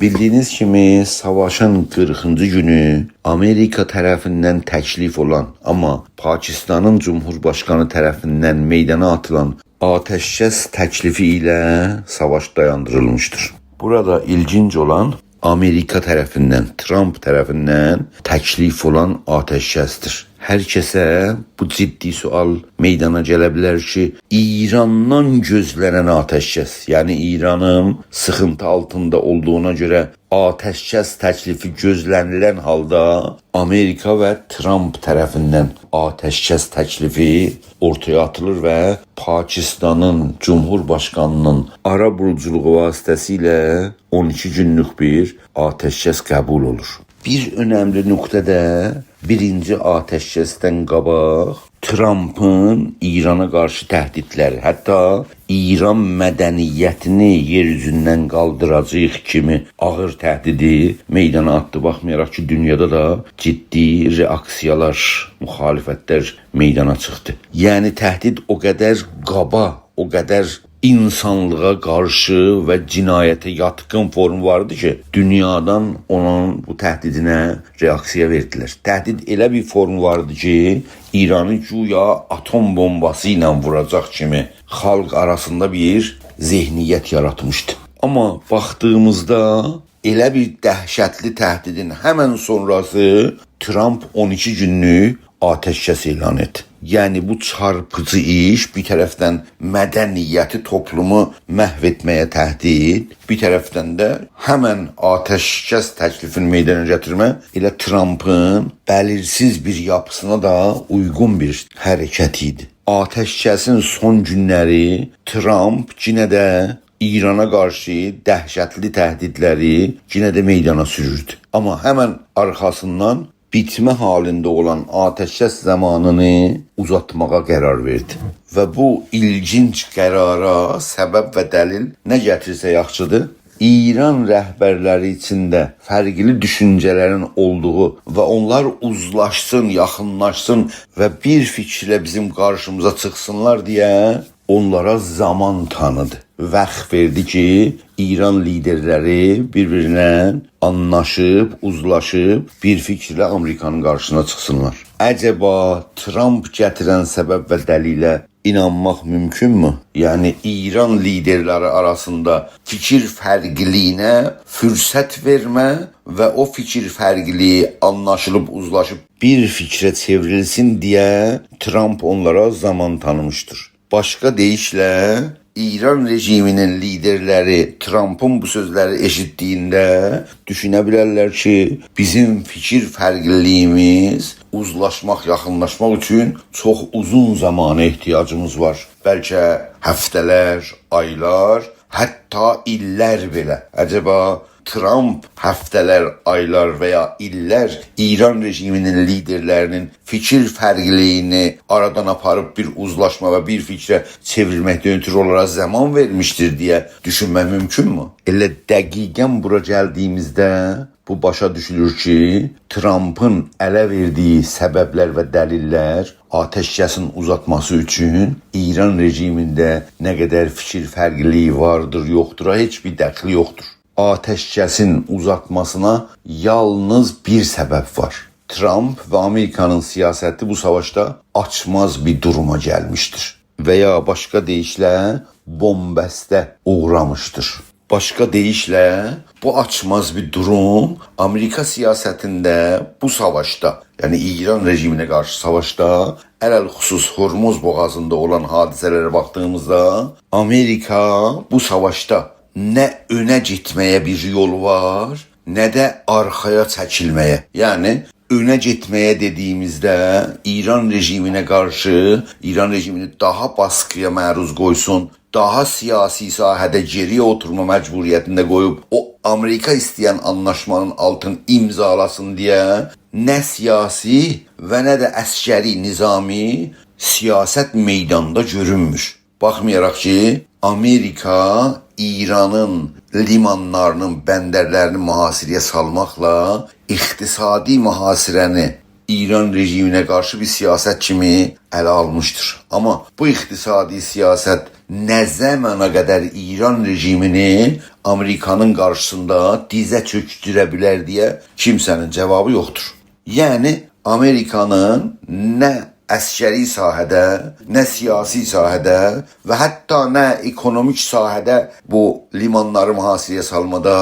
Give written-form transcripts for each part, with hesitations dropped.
Bildiğiniz kimi savaşın 40. günü Amerika tərəfindən təklif olan, amma Pakistanın Cumhurbaşkanı tərəfindən meydana atılan ateşkəs təklifi ilə savaş dayandırılmışdır. Burada ilginc olan Amerika tərəfindən, Trump tərəfindən təklif olan ateşkəsdir. Hər kəsə bu ciddi sual meydana gələ bilər ki, İrandan gözlənən ateşkəs, yəni İranın sıxıntı altında olduğuna görə ateşkəs təklifi gözlənilən halda Amerika və Trump tərəfindən ateşkəs təklifi ortaya atılır və Pakistanın Cumhurbaşqanının ara buluculuğu vasitəsilə 12 günlük bir ateşkəs qəbul olur. Bir önəmli nöqtə də birinci ateşkəsdən qabaq Trump'ın İran'a qarşı təhdidləri, hətta İran mədəniyyətini yer üzündən qaldıracaq kimi ağır təhdidi meydana atdı. Baxmayaraq ki, dünyada da ciddi reaksiyalar, müxalifətlər meydana çıxdı. Yəni təhdid o qədər qaba, o qədər insanlığa qarşı və cinayətə yatqın form vardı ki, dünyadan onun bu təhdidinə reaksiya verdilər. Təhdid elə bir form vardı ki, İranı güya atom bombası ilə vuracaq kimi xalq arasında bir zehniyyət yaratmışdı. Amma baxdığımızda elə bir dəhşətli təhdidin həmən sonrası Trump 12 günlük ateşkəs elan etdi. Yəni bu çarpıcı iş bir tərəfdən mədəniyyəti, toplumu məhv etməyə təhdid, bir tərəfdən də həmən ateşkəs təklifini meydana gətirmə elə Trump'ın bəlirsiz bir yapısına da uyğun bir hərəkət idi. Ateşkəsin son günləri Trump yenə də İran'a qarşı dəhşətli təhdidləri yenə də meydana sürürdü. Amma həmən arxasından bitmə halində olan ateşkəs zamanını uzatmağa qərar verdi. Və bu ilginc qərara səbəb və dəlil nə gətirsə yaxşıdır? İran rəhbərləri içində fərqli düşüncələrin olduğu və onlar uzlaşsın, yaxınlaşsın və bir fikrlə bizim qarşımıza çıxsınlar deyə onlara zaman tanıdı. Vaxt verdi ki, İran liderləri bir-birinə anlaşıb, uzlaşıb, bir fikrlə Amerikanın qarşısına çıxsınlar. Əcəba Trump gətirən səbəb və dəlilə inanmaq mümkünmü? Yəni İran liderləri arasında fikir fərqliliyinə fürsət vermə və o fikir fərqliliyi anlaşılıb, uzlaşıb bir fikrə çevrilsin deyə Trump onlara zaman tanımışdır. Başqa deyişlə, İran rejiminin liderləri Trump'ın bu sözləri eşitdiyində düşünə bilərlər ki, bizim fikir fərqliliyimiz uzlaşmaq, yaxınlaşmaq üçün çox uzun zamana ehtiyacımız var. Bəlkə həftələr, aylar, hətta illər belə. Əcəba Trump həftələr, aylar və ya illər İran rejiminin liderlərinin fikir fərqliliyini aradan aparıb bir uzlaşma və bir fikrə çevrilməkdən ötürü onlara zaman vermişdir deyə düşünmək mümkünmü? Elə dəqiqən bura gəldiyimizdə bu başa düşülür ki, Trump'ın ələ verdiyi səbəblər və dəlillər ateşkəsin uzatması üçün İran rejimində nə qədər fikir fərqliliyi vardır, yoxdur, heç bir dəxli yoxdur. Ateşkəsin uzatmasına yalnız bir səbəb var. Trump və Amerikanın siyasəti bu savaşda açmaz bir duruma gəlmişdir. Və ya başqa deyişlə bombəstə uğramışdır. Başqa deyişlə bu açmaz bir durum Amerika siyasətində bu savaşda, yəni İran rejiminə qarşı savaşda, ələlxüsus Hormuz boğazında olan hadisələrə baxdığımızda Amerika bu savaşda nə önə getməyə bir yol var, nə də arxaya çəkilməyə. Yəni önə getməyə dediyimizdə İran rejiminə qarşı, İran rejimini daha baskıya məruz qoysun, daha siyasi sahədə geriyə oturma məcburiyyətində qoyub o Amerika istəyən anlaşmanın altını imzalasın deyə nə siyasi və nə də əskəri nizami siyasət meydanda görünmür. Baxmayaraq ki, Amerika İranın limanlarının, bəndərlərini mühasirəyə salmaqla iqtisadi mühasirəni İran rejiminə qarşı bir siyasət kimi ələ almışdır. Amma bu iqtisadi siyasət nə zamana qədər İran rejimini Amerikanın qarşısında dizə çökdürə bilər deyə kimsənin cavabı yoxdur. Yəni Amerikanın nə əskəri sahədə, nə siyasi sahədə və hətta nə ekonomik sahədə bu limanları mühasirəyə salmada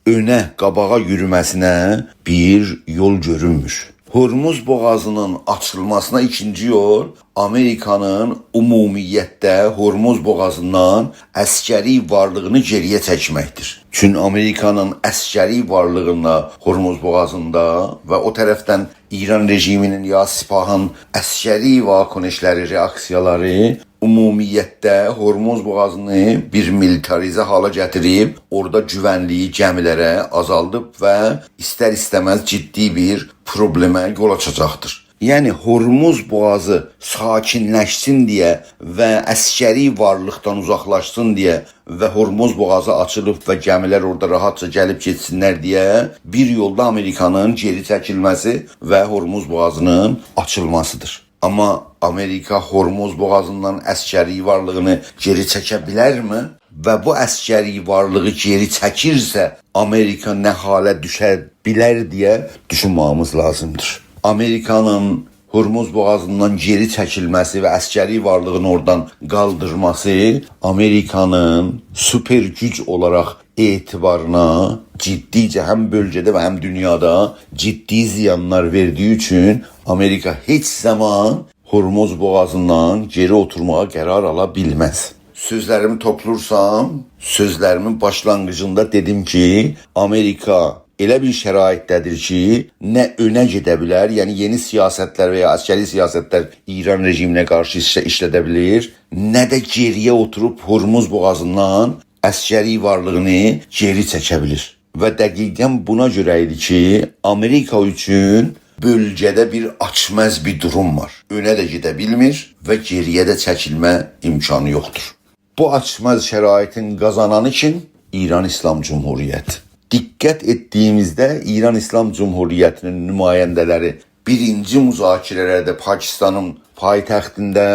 önə, qabağa yürüməsinə bir yol görünmür. Hormuz boğazının açılmasına ikinci yol Amerikanın ümumiyyətdə Hormuz boğazından əskəri varlığını geriyə çəkməkdir. Çünki Amerikanın əskəri varlığına Hormuz boğazında və o tərəfdən İran rejiminin ya Sipahın əskəri vakonişləri, reaksiyaları ümumiyyətdə Hormuz boğazını bir militarizə hala gətirib, orada güvənliyi gəmilərə azaldıb və istər-istəməz ciddi bir problemə yol açacaqdır. Yəni Hormuz boğazı sakinləşsin deyə və əskəri varlıqdan uzaqlaşsın deyə və Hormuz boğazı açılıb və gəmilər orada rahatca gəlib keçsinlər deyə bir yolda Amerikanın geri çəkilməsi və Hormuz boğazının açılmasıdır. Amma Amerika Hormuz boğazından əskəri varlığını geri çəkə bilərmi? Və bu əskəri varlığı geri çəkirsə Amerika nə halə düşə bilər deyə düşünməyimiz lazımdır. Amerikanın Hormuz boğazından geri çəkilməsi və əskəri varlığını oradan qaldırması Amerikanın süper güc olaraq etibarına ciddicə həm bölgədə və həm dünyada ciddi ziyanlar verdiyi üçün Amerika heç zaman Hormuz boğazından geri oturmağa qərar ala bilməz. Sözlərimi toplursam, sözlərimin başlanğıcında dedim ki, Amerika elə bir şəraitdədir ki, nə önə gedə bilər, yəni yeni siyasətlər və ya əskəri siyasətlər İran rejiminə qarşı işlədə bilir, nə də geriyə oturub Hormuz boğazından əskəri varlığını geri çəkə bilir. Və dəqiqən buna görə idi ki, Amerika üçün bölgədə bir açməz bir durum var. Önə də gedə bilmir və geriyə də çəkilmə imkanı yoxdur. Bu açməz şəraitin qazananı kim? İran İslam Cumhuriyyəti. Diqqət etdiyimizdə İran İslam Cumhuriyyətinin nümayəndələri birinci müzakirələrdə Pakistanın paytaxtında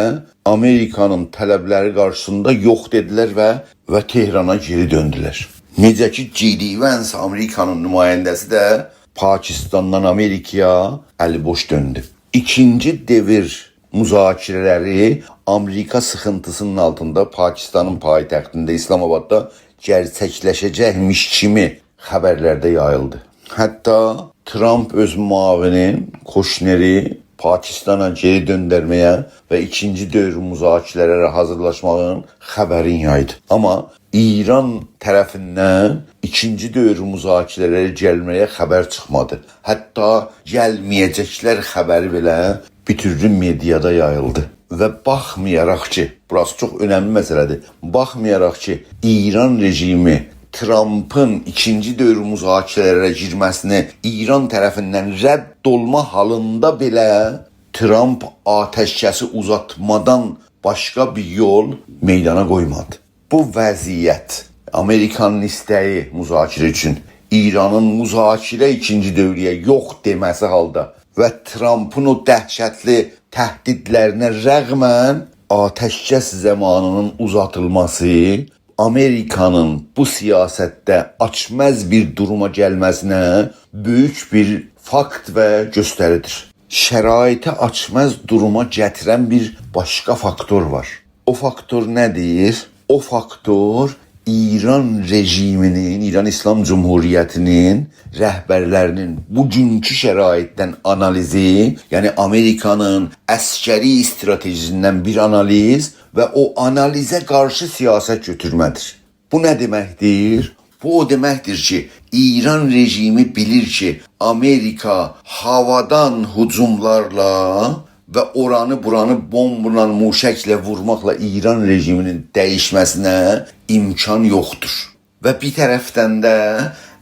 Amerikanın tələbləri qarşısında yox dedilər və Tehrana geri döndülər. Necə ki, J.D. Vance Amerikanın nümayəndəsi də Pakistandan Amerikaya əliboş döndü. İkinci devir müzakirələri Amerika sıxıntısının altında Pakistanın paytaxtında İslamabadda gerçəkləşəcəkmiş kimi xəbərlərdə yayıldı. Hətta Trump öz müavinin Koşneri Pakistana geri döndərməyə və ikinci dövr müzakirələrə hazırlaşmağın xəbərini yaydı. Amma İran tərəfindən ikinci dövr müzakirələrə gəlməyə xəbər çıxmadı. Hətta gəlməyəcəklər xəbəri belə bütün mediada yayıldı. Və baxmayaraq ki, burası çox önəmli məsələdir, baxmayaraq ki, İran rejimi Trump'ın ikinci dövr müzakirələrə girməsini İran tərəfindən rədd olma halında belə Trump atəşkəsi uzatmadan başqa bir yol meydana qoymadı. Bu vəziyyət Amerikanın istəyi müzakirə üçün İranın müzakirə ikinci dövrəyə yox deməsi halda və Trump'ın o dəhşətli təhdidlərinə rəğmən atəşkəs zamanının uzatılması Amerikanın bu siyasətdə açməz bir duruma gəlməsinə böyük bir fakt və göstəridir. Şəraiti açməz duruma gətirən bir başqa faktor var. O faktor nədir? O faktor İran rejiminin, İran İslam Cumhuriyyətinin rəhbərlərinin bugünkü şəraitdən analizi, yəni Amerikanın əskəri stratejisindən bir analiz və o analizə qarşı siyasət götürmədir. Bu nə deməkdir? Bu o deməkdir ki, İran rejimi bilir ki, Amerika havadan hücumlarla və oranı buranı bombla, muşəklə vurmaqla İran rejiminin dəyişməsinə imkan yoxdur. Və bir tərəfdən də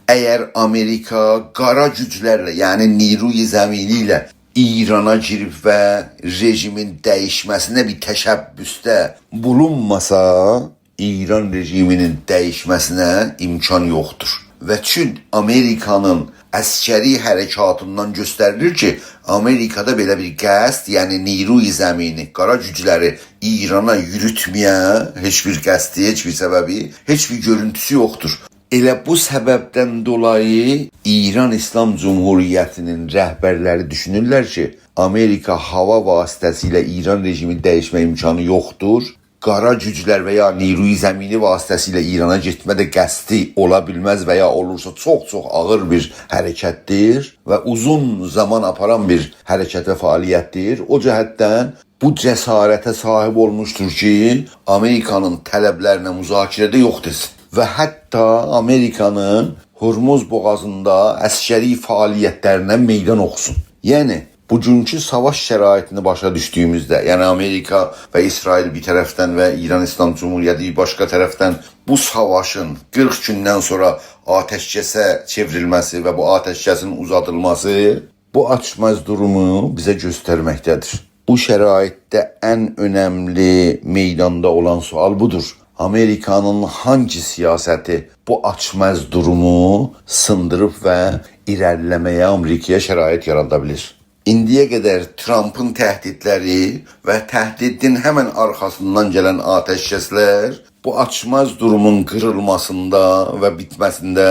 əgər Amerika qara güclərlə, yəni niruy zəmini ilə İrana girib və rejimin dəyişməsinə bir təşəbbüsdə bulunmasa, İran rejiminin dəyişməsinə imkan yoxdur. Və çün Amerikanın əskəri hərəkatından göstərilir ki, Amerikada belə bir qəsd, yəni Neyru-i Zəmini, qara gücləri İrana yürütməyə heç bir qəsdi, heç bir səbəbi, heç bir görüntüsü yoxdur. Elə bu səbəbdən dolayı İran İslam Cumhuriyyətinin rəhbərləri düşünürlər ki, Amerika hava vasitəsilə İran rejimi dəyişmə imkanı yoxdur. Qara güclər və ya Neyru-i Zəmini vasitəsilə İrana getmə də qəsdi ola bilməz və ya olursa çox-çox ağır bir hərəkətdir və uzun zaman aparan bir hərəkət və fəaliyyətdir. O cəhətdən bu cəsarətə sahib olmuşdur ki, Amerikanın tələblərinə müzakirədə yox desin. Və hətta Amerikanın Hormuz boğazında əskəri fəaliyyətlərinə meydan oxusun. Yəni, bugünkü savaş şəraitini başa düşdüyümüzdə, yəni Amerika və İsrail bir tərəfdən və İran İslam Cumhuriyyəti başqa tərəfdən bu savaşın 40 gündən sonra atəşkəsə çevrilməsi və bu atəşkəsin uzadılması bu açmaz durumu bizə göstərməkdədir. Bu şəraitdə ən önəmli meydanda olan sual budur. Amerikanın hangi siyasəti bu açmaz durumu sındırıb və irəliləməyə Amerikaya şərait yarada bilir? İndiyə qədər Trump'ın təhdidləri və təhdidin həmən arxasından gələn atəşkəslər bu açmaz durumun qırılmasında və bitməsində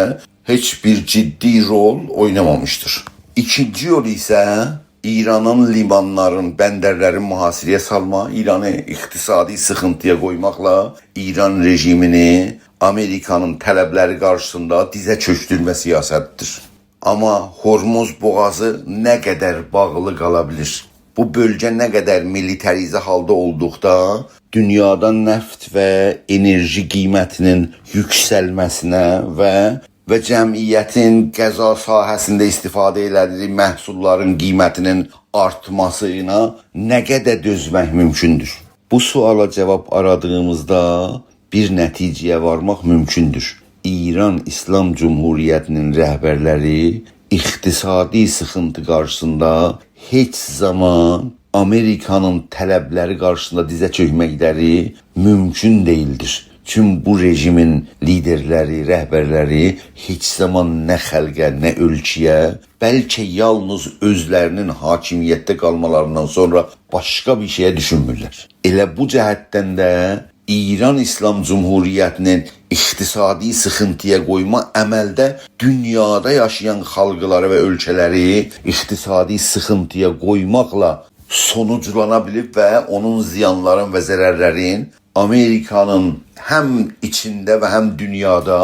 heç bir ciddi rol oynamamışdır. İkinci yol isə İranın limanların, bəndərlərin mühasirəyə salma, İranı iqtisadi sıxıntıya qoymaqla İran rejimini Amerikanın tələbləri qarşısında dizə çökdürmə siyasətidir. Amma Hormuz boğazı nə qədər bağlı qala bilir? Bu bölgə nə qədər militarizə halda olduqda dünyada neft və enerji qiymətinin yüksəlməsinə və cəmiyyətin qəza sahəsində istifadə elədiyi məhsulların qiymətinin artmasına nə qədər dözmək mümkündür? Bu suala cavab aradığımızda bir nəticəyə varmaq mümkündür. İran İslam Cumhuriyyətinin rəhbərləri iqtisadi sıxıntı qarşısında heç zaman Amerikanın tələbləri qarşısında dizə çökməkləri mümkün deyildir. Çünki bu rejimin liderləri, rəhbərləri heç zaman nə xəlqə, nə ölkəyə, bəlkə yalnız özlərinin hakimiyyətdə qalmalarından sonra başqa bir şeyə düşünmürlər. Elə bu cəhətdən də İran İslam Cumhuriyyətinin iqtisadi sıxıntıya qoyma əməldə dünyada yaşayan xalqları və ölkələri iqtisadi sıxıntıya qoymaqla sonuclana bilib və onun ziyanların və zərərlərin Amerikanın həm içində və həm dünyada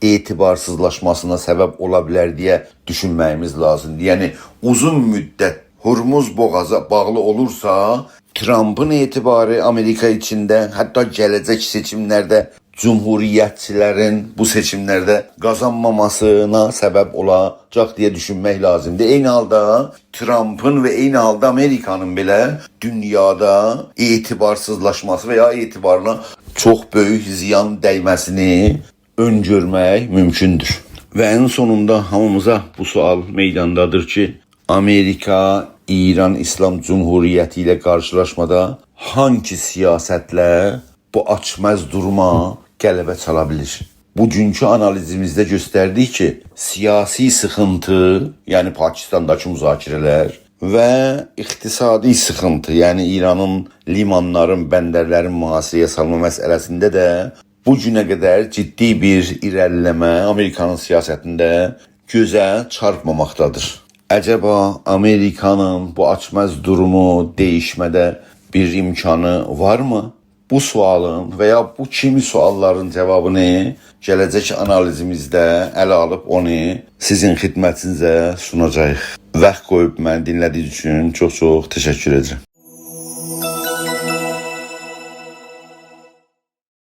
etibarsızlaşmasına səbəb ola bilər deyə düşünməyimiz lazımdır. Yəni uzun müddət Hormuz boğazı bağlı olursa, Trump'ın etibarı Amerika içində, hətta gələcək seçimlərdə cumhuriyyətçilərin bu seçimlərdə qazanmamasına səbəb olacaq deyə düşünmək lazımdır. Eyni halda Trump'ın və eyni halda Amerikanın belə dünyada etibarsızlaşması və ya etibarına çox böyük ziyan dəyməsini öngörmək mümkündür. Və ən sonunda hamımıza bu sual meydandadır ki, Amerika İran İslam Cumhuriyyəti ilə qarşılaşmada hangi siyasətlə bu açmaz duruma qələbə çala bilir? Bugünkü analizimizdə göstərdik ki, siyasi sıxıntı, yəni Pakistandakı müzakirələr və iqtisadi sıxıntı, yəni İranın limanların, bəndərlərin mühasirəyə salma məsələsində də bu günə qədər ciddi bir irəliləmə Amerikanın siyasətində gözə çarpmamaqdadır. Əcəba Amerikanın bu açmaz durumu dəyişmədə bir imkanı varmı? Bu sualın və ya bu kimi sualların cavabını gələcək analizimizdə ələ alıb onu sizin xidmətinizə sunacağıq. Vaxt qoyub məni dinlədiyiniz üçün çox-çox təşəkkür edirəm.